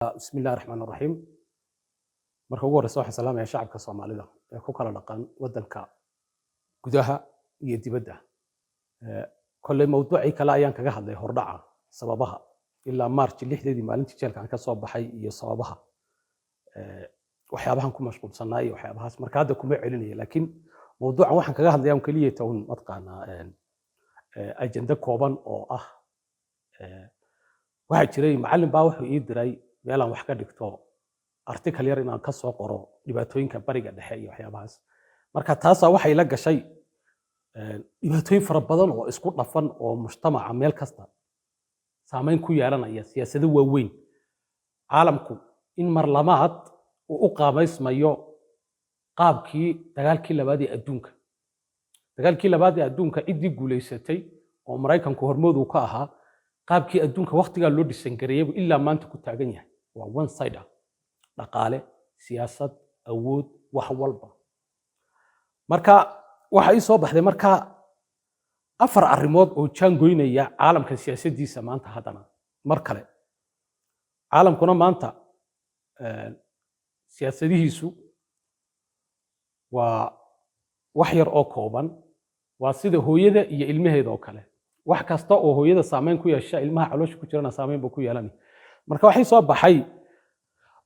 بسم الله الرحمن الرحيم. marka ugu horeysa waxaan salaamayaa shacabka Soomaalida ee ku kala dhaqan wadanka gudaha iyo dibadda. Kolley mowduucii kale ayaan kaga hadlay hordhaca sababaha ilaa March 6 maalintii jeelka aan ka soo baxay iyo sababaha waxyaabahan ku mashquulsanaa iyo waxyaabahaas marka hadda kuma celinaya laakiin mowduucan waxaan kaga hadlayaa un kaliya toon matqaana ajenda kooban oo ah waxa jiray macallin baa wuxuu ii diray meelaan wax ka dhigto article yar inaan ka soo qoro dhibaatooyinka bariga dhexe iyo waxyaabahaas marka taas waxay la gashay dhibaatooyin fara badan oo isku dhafan oo mujtamaca meel kasta saameyn ku yeelanaya siyaasado waaweyn caalamku in marlamaad uu u qaabaysmayo qaabkii dagaalkii labaad ee adduunka ciddii guuleysatay oo Mareykanku hormood uu ka ahaa qaabkii adduunka waqtiga loo dhisan gareeyay ilaa maanta ku taagan yahay waa one side dhaqaale siyaasad awood wax walba marka waxa ay soo baxday marka afar arrimood oo jaangoynaya caalamka siyaasadiisa maanta hadana mar kale caalamkuna maanta siyaasadihiisu waa wax yar oo kooban waa sida hooyada iyo ilmaheeda oo kale wax kasta oo hooyada saameyn ku yeesha ilmaha caloosha ku jirana saameyn buu ku yeelanay marka waxay soo baxay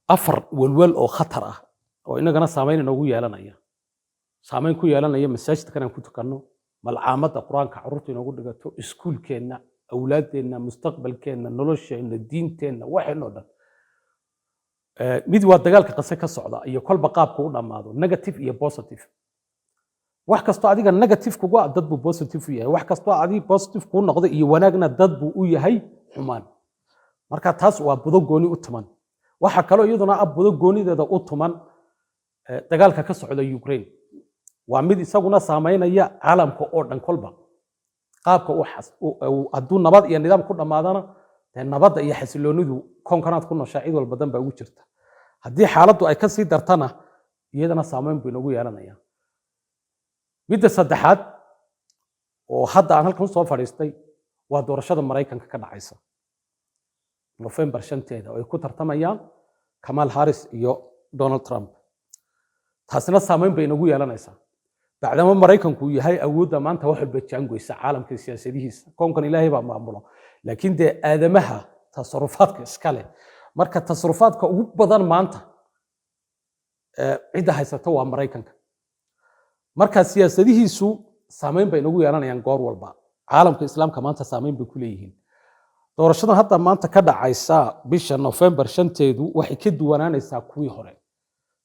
afar walwal oo khatar ah oo inagana saameyn inagu yeelanaya saameyn ku yeelanaya masaajidka aan ku tukano malcaamada quraanka carruurta inagu dhigato iskuulkeena awlaadeena mustaqbalkeena nolosheena diinteena waxayno dhan mid waa dagaalka qase ka socda iyo kolba qaabku u dhamaado negative iyo positive wax kasto adiga negative kugu dad buu positive yahay wax kasto adiga positive ku noqdo iyo wanaagna dad buu u yahay xumaan marka taas waa budo gooni u tuman waxa kale iyaduna budo goonideeda u tuman dagaalka ka socda Ukraine waa mid isaguna saameynaya caalamka oo dhan kolba qaabka uu hadduu nabad iyo nidaam ku dhamaadana nabadda iyo xasiloonidu koonkanaad ku nooshaa cid walba danba ugu jirta haddii xaaladdu ay ka sii dartana iyadana saameyn buu inagu yeelanaya midda saddexaad oo hadda aan halkan soo fadhiistay waa doorashada Mareykanka ka dhacaysa November 5 oo ay ku tartamayaan Kamala Harris iyo Donald Trump taasina saameyn bay inagu yeelanaysaa bacdama Mareykanku yahay awoodda maanta wax walba jaangoysa caalamka siyaasadihiisa koonkan Ilaahay baa maamulo laakiin de aadamaha tasarrufaadka iska leh marka tasarrufaadka ugu badan maanta cid haysato waa Mareykanka marka siyaasadihiisu saameyn bay inagu yeelanayaan goor walba caalamka islaamka maanta saameyn bay ku leeyihiin doorashadan hadda maanta ka dhacaysa bisha November 5 waxay ka duwanaanaysaa kuwii hore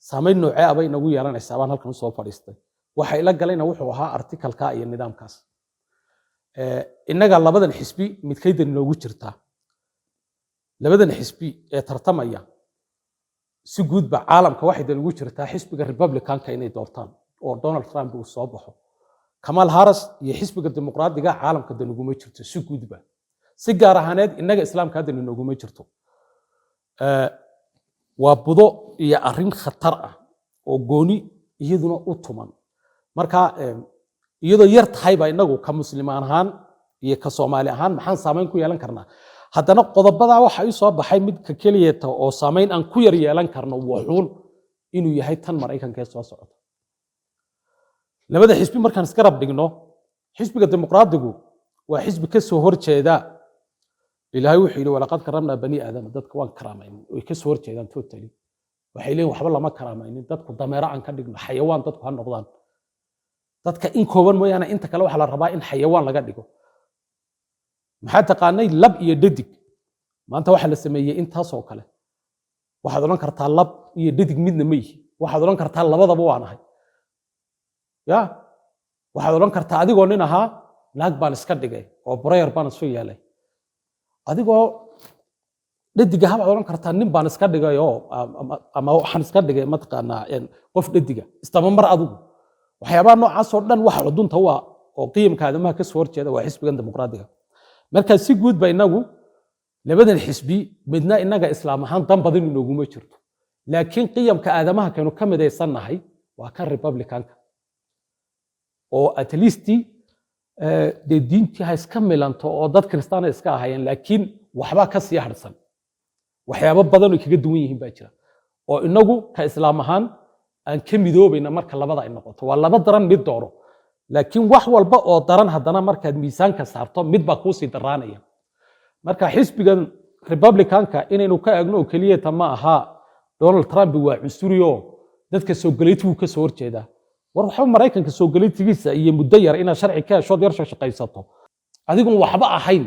saameyn noocee ah bay inagu yeelanaysaa baan halkan soo fadhiistay waxa ila galayna wuxuu ahaa article-ka iyo nidaamkaas inaga labadan xisbi midkaydan inoogu jirta labadan xisbi ee tartamaya si guud ba caalamka waxay ugu jirtaa xisbiga Republican-ka inay doortaan oo Donald Trump uu soo baxo Kamala Harris iyo xisbiga dimuqraadiga caalamka danuguma jirto si guud ba si gaar ahaaneed inaga islaamka hadda inaguma jirto waa budo iyo arrin khatar ah oo gooni iyaduna u tuman marka iyadoo yar tahay ba inagu ka muslimaan ahaan iyo ka Soomaali ahaan maxaan saameyn ku yeelan karnaa haddana qodobada waxa ay soo baxay mid ka kaliya oo saameyn aan ku yar yeelan karno wuxuun inuu yahay tan Mareykanka ee soo socota labada xisbi markaan iska rab dhigno xisbiga dimuqraadigu waa xisbi ka soo horjeeda Ilaahay wuxuu yiri walaqad karamna bani aadam dadka waan karaameyn oo ka soo horjeedaan totally waxay leeyihiin waxba lama karaameyn dadku dameero aan ka dhigno xayawaan dadku ha noqdaan dadka in kooban mooyana inta kale waxa la rabaa in xayawaan laga dhigo maxaa taqaanay lab iyo dhadig maanta waxa la sameeyay intaas oo kale waxaad oran kartaa lab iyo dhadig midna ma yihi waxaad oran kartaa labadaba waan ahay ya waxaad oran kartaa adigoo nin ahaa naag baan iska dhigay oo prayer baan soo yeelay adigoo dhadiga waxaad oran kartaa nin baan iska dhigay oo ama waxaan iska dhigay matqaanaa qof dhadiga istamar adigu waxyaabaha noocaas oo dhan waxa cudunta waa oo qiimka aadamaha ka soo horjeeda waa xisbiga dimuqraadiga marka si guud ba inagu labadan xisbi midna inaga islaam ahaan dan badan inaguma jirto laakiin qiimka aadamaha kanu ka mideysanahay waa kan Republican-ka oo at least diintii ha iska milanto oo dad Kristaan iska ahaayeen laakiin waxba ka sii harsan waxyaabo badan oo kaga duwan yihiin baa jira oo inagu ka islaam ahaan aan ka midoobayna marka labada ay noqoto waa laba daran mid dooro laakiin wax walba oo daran haddana markaad miisaanka saarto mid baa kuu sii daraanaya marka xisbigan republicanka inaynu ka eegno oo keliya ma aha Donald Trump waa cunsuriyo dadka soo galeetigu ka soo horjeeda war waxa Mareykanka soo galeetigiisa iyo muddo yar ina sharci ka hesho yar shaqaysato adigu waxba ahayn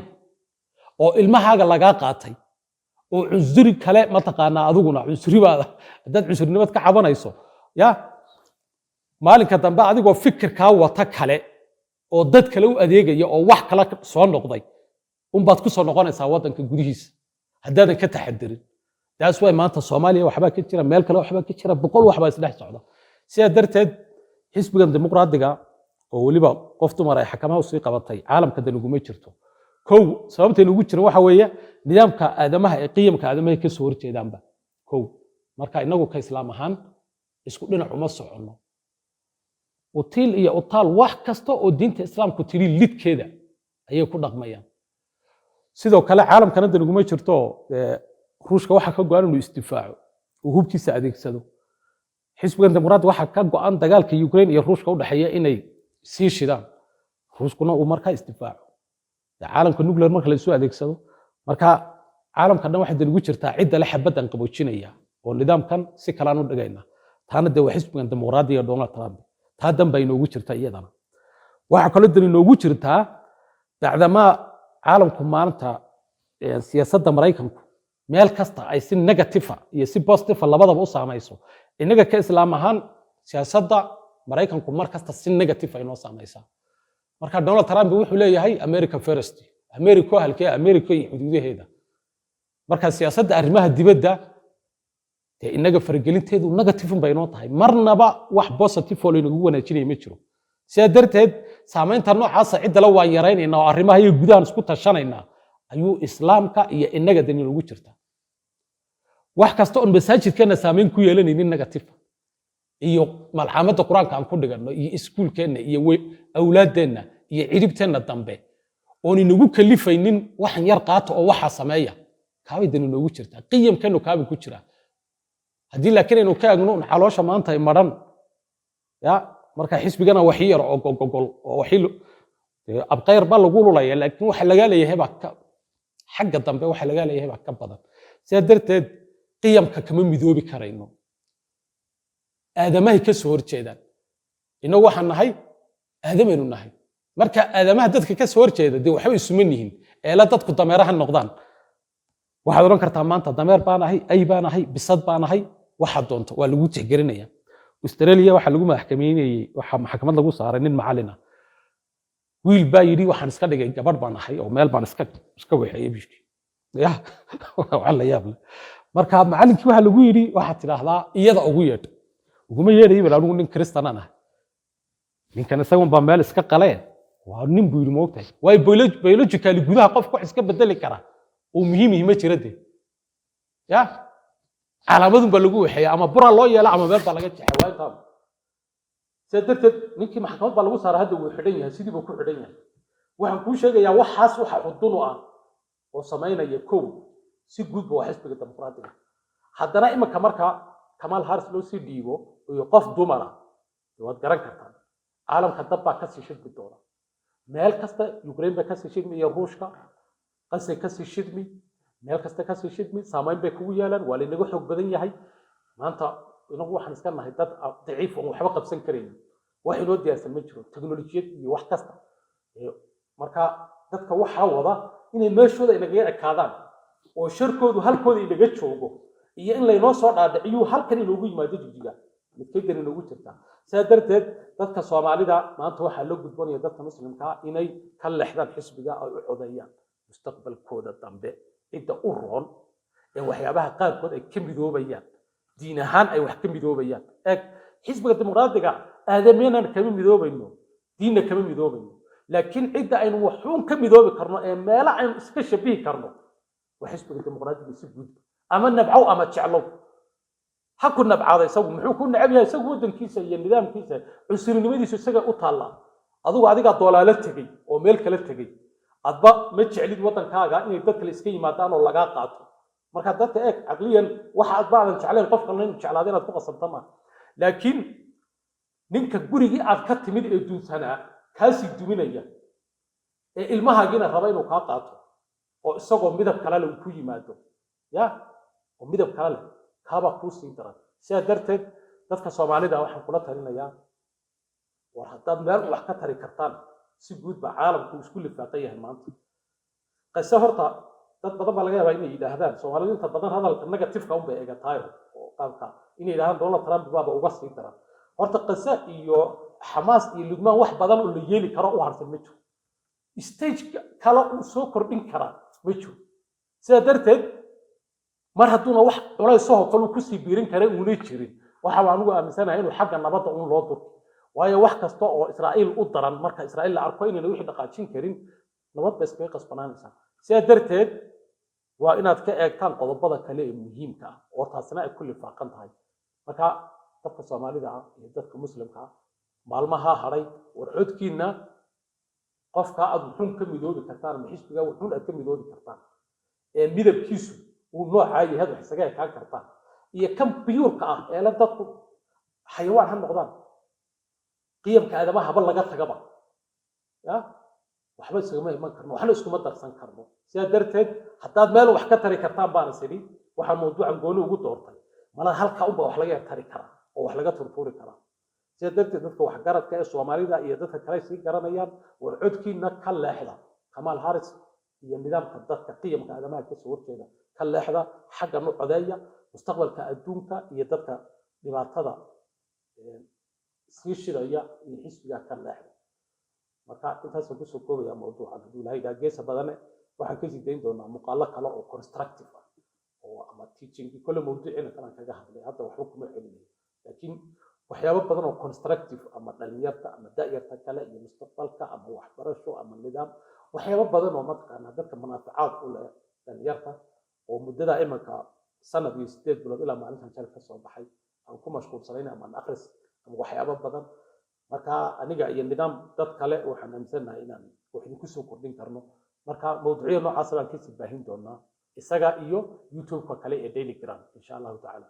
oo ilmahaaga laga qaatay oo cunsuri kale ma taqaanaa adiguna cunsuribaada dad cunsurinimad ka cabanayso ya maalinka dambe adigoo fikirka wata kale oo dad kale u adeegaya oo wax kale soo noqday baad ku soo noqonaysaa wadanka gudihiisa haddaadan ka taxadirin taas way maanta Soomaaliya waxba ka jira meel kale waxba ka jira boqol waxba isdhex socda sidaa darteed xisbigan dimuqraadiga oo waliba qof dumar ay xakamaha u sii qabatay caalamka danuguma jirto kow sababta ugu jira waxa weeye nidaamka aadamaha ee qiyamka aadamaha ka soo horjeedaanba kow marka inagu ka islaam ahaan isku dhinac uma socono util iyo utal wax kasta oo diinta islaamku tiri lidkeeda ayay ku dhaqmayaan sidoo kale caalamkana danuguma jirto ruushka waxa ka go'an inuu isdifaaco oo hubkiisa adeegsado xisbigan dimuqraad waxa ka go'an dagaalka Ukraine iyo ruushka u dhaxeeya inay sii shidaan ruushkuna uu markaa isdifaaco caalamka nuclear marka la soo adeegsado marka caalamka dhan waxa danugu jirtaa cid la xabadan qaboojinaya oo nidaamkan si kala aanu dhagayna taana de waa xisbigan dimuqraadiga Donald Trump taa dan bay noogu jirtaa iyadana waxa kale dan noogu jirtaa bacdama caalamku maanta siyaasadda Mareykanku meel kasta ay si negative iyo si positive labadaba u saamayso inaga ka islaam ahaan siyaasadda Mareykanku mar kasta si negative ay noo saamaysaa marka Donald Trump wuxuu leeyahay America first America halkee America iyo xuduudaheeda marka siyaasadda arrimaha dibadda inaga faragelinteedu negative bay noo tahay marnaba wax positive oo inagu wanaajinay ma jiro sidaa darteed saamaynta noocaas cid la waan yareynayna oo arrimaha iyo gudahan isku tashanayna ayuu islaamka iyo inaga dani ugu jirta wax kasta oo masaajidkeena saameyn ku yeelanaynin negative iyo malxamada quraanka aan ku dhigano iyo iskuulkeena iyo awlaadeena iyo ciribteena dambe oo inagu kalifaynin wax yar qaato oo waxa sameeya kaabay dani ugu jirta qiyamkeenu kaabay ku jira hadii laakiin inuu ka agno caloosha maanta ay maran ya marka xisbigana wax yar oo gogol oo waxilo abqayr ba lagu lulaya laakiin waxa laga leeyahay ba xagga dambe waxa laga leeyahay ba ka badan sidaa darteed qiyamka kama midoobi karayno aadamaha ka soo horjeedaan inagu waxaan nahay aadamaynu nahay marka aadamaha dadka ka soo horjeeda de waxay isuman yihiin ee la dadku dameeraha noqdaan waxaad oran kartaa maanta dameer baan ahay ay baan ahay bisad baan ahay waxa doonto waa lagu tixgelinaya Australia waxa lagu maxkamaynayay waxa maxkamad lagu saaray nin macallina wiil baa yiri waxaan iska dhigay gabadh baan ahay oo meel baan iska waxay bishki ya wala yaab marka macallinkii waxa lagu yiri waxa tiraahdaa iyada ugu yeedh uguma yeedhay bal anigu nin Kristaan ah ninkan isagu baa meel iska qaleen waa nin buu yiri moogtay way biologically gudaha qofku iska bedeli kara oo muhiim ma jirade ya calaamadu ba lagu waxay ama bura loo yeelo ama meel ba laga jaxawaan taam sadarteed ninkii maxkamad ba lagu saaray hadda uu xidhan yahay sidii buu ku xidhan yahay waxaan ku sheegayaa waxaas waxa xudun ah oo sameynaya koow si guud baa xisbiga dimuqraadiga haddana imika marka Kamal Harris loo sii dhiibo iyo qof dumar ah waad garan kartaa caalamka dab baa ka sii shidmi doona meel kasta Ukraine ba ka sii shidmi iyo Ruushka qasay ka sii shidmi meel kasta ka sii shidmi saameyn bay kugu yeelan waa inaga xoog badan yahay maanta inagu waxaan iska nahay dad daciif oo waxba qabsan kareyn wax inoo diyaarsan ma jiro teknolojiyad iyo wax kasta marka dadka waxa wada inay meeshooda inaga ekaadaan oo sharkoodu halkooda inaga joogo iyo in laynoo soo dhaadhiciyo halkan inoogu yimaado jijiga midkeedan inoogu jirta sidaa darteed dadka Soomaalida maanta waxa la gudboonaya dadka muslimka inay ka leexdaan xisbiga ay u codeeyaan mustaqbalkooda dambe inta u roon ee waxyaabaha qaarkood ay ka midoobayaan diin ahaan ay wax ka midoobayaan xisbiga dimuqraadiga aadameenan kama midoobayno diinna kama midoobayno laakiin cidda aynu waxuun ka midoobi karno ee meela aynu iska shabihi karno waa xisbiga dimuqraadiga si guud ama nabcow ama jeclow ha ku nabcaada isagu muxuu ku nacab yahay isagu wadankiisa iyo nidaamkiisa cusurnimadiisu isaga u taala adiga doolaala tagay oo meel kala tagay adba ma jeclid wadankaaga inay dad kale iska yimaadaan oo laga qaato marka dadka eeg aqliyan waxa aad baadan jecleen qofka nin jeclaadeen aad ku qasabta ma laakiin ninka gurigii aad ka timid ee duunsanaa kaasi duminaya ee ilmahaagina raba inuu ka qaato oo isagoo midab kale leh ku yimaado ya oo midab kale leh kaaba ku sii daran sidaa darteed dadka Soomaalida waxaan kula talinayaa war haddaad meel wax ka tari kartaan si guud ba caalamku isku lifaaqay yahay maanta qasa horta dad badan baa laga yaabaa inay yidhaahdaan Soomaalidu inta badan hadalka negative-ka un bay eegataay oo qaabka inay yidhaahdaan Donald Trump baaba uga sii daran horta qasa iyo Xamaas iyo Lubnaan wax badan oo la yeeli karo u harsan ma jiro stage kale uu soo kordhin karaa ma jiro sidaa darteed mar hadduuna wax culays oo kale ku sii biirin kara uuna jirin waxa aan ugu aaminsanahay inuu xagga nabadda uun loo durko waayo wax kasta oo Israa'iil u daran marka Israa'iil la arko inay wixii dhaqaajin karin nabad bas bay qasbanaanaysaa sidaa darteed waa inaad ka eegtaan qodobada kale ee muhiimka ah oo taasina ay ku lifaaqan tahay marka dadka Soomaalida iyo dadka Muslimka maalmaha haray war codkiina qofka aad wuxuu ka midoobi kartaan ama xisbiga wuxuu aad ka midoobi kartaan ee midabkiisu uu nooca yahay wax isaga ka kartaan iyo kan biyuurka ah ee la dadku xayawaan ha noqdaan qiyamka aadamaha haba laga tagaba ya waxba isaga ma iman karno waxna isku ma darsan karno sidaa darteed haddaad meel wax ka tari kartaan baan isiri waxa mawduucan gooni ugu doortay mana halka u wax laga tari kara oo wax laga turtuuri kara sidaa darteed dadka wax garadka ee Soomaalida iyo dadka kale si garanayaan war codkiina ka leexda Kamal Harris iyo nidaamka dadka qiyamka aadamaha ka soo horjeeda ka leexda xagga nuucdeeya mustaqbalka adduunka iyo dadka dhibaatada sii shidaya iyo xisbiga ka leexda marka intaas ku soo koobaya mawduuca haduu Ilaahay geesa badan waxaan ka sii deyn doonaa muuqaalo kale oo constructive ah oo ama teaching kale mawduucina kala kaga hadlay hadda wax kuma celinayo laakiin waxyaabo badan oo constructive ama dhalinyarta ama daayarta kale iyo mustaqbalka ama waxbarasho ama nidaam waxyaabo badan oo mataqaana dadka manaaficaad u leh dhalinyarta oo muddada imanka sanad iyo 8 bilood ilaa maalintan jal ka soo baxay aan ku mashquulsanayn ama akhris ama waxyaabo badan marka aniga iyo nidaam dad kale waxaan aaminsanahay inaan wax idin ku soo kordhin karno marka mawduucyo noocaas aan ka sii baahin doonaa isaga iyo YouTube-ka kale ee Daily Grant insha Allah ta'ala